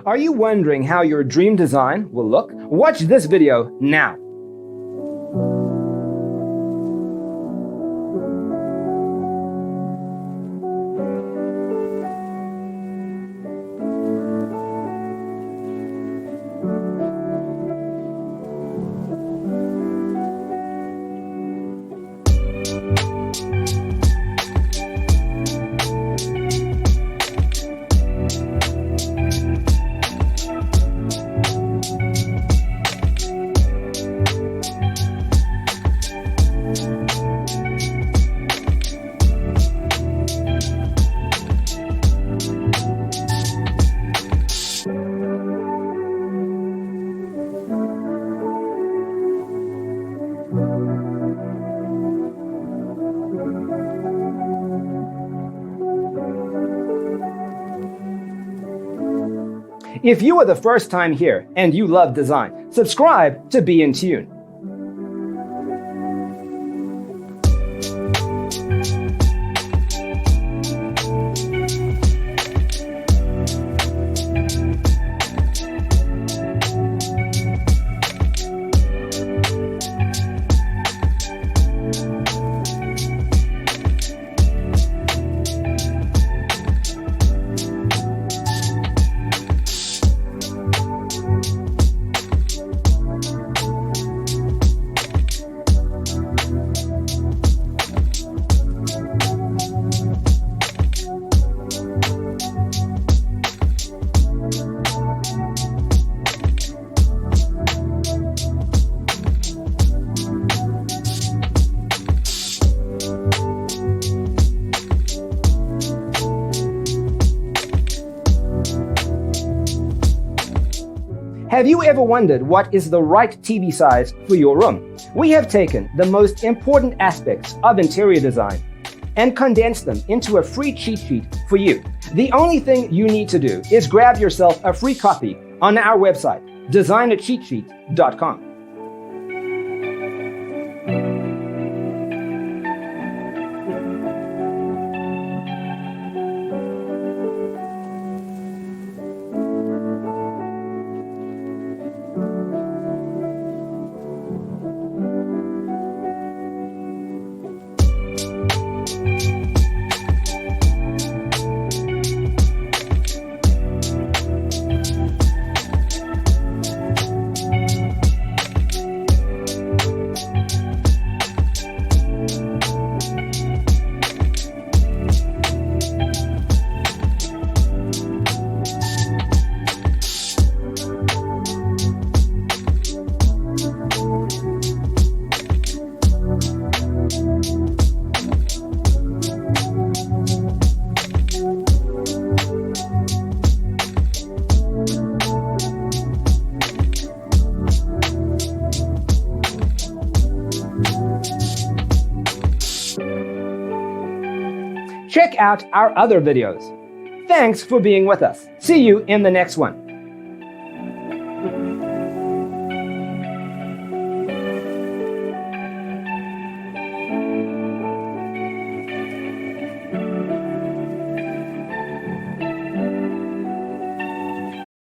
Are you wondering how your dream design will look? Watch this video now. If you are the first time here and you love design, subscribe to Be in Tune. Have you ever wondered what is the right TV size for your room? We have taken the most important aspects of interior design and condensed them into a free cheat sheet for you. The only thing you need to do is grab yourself a free copy on our website, designercheatsheet.com. Check out our other videos. Thanks for being with us. See you in the next one.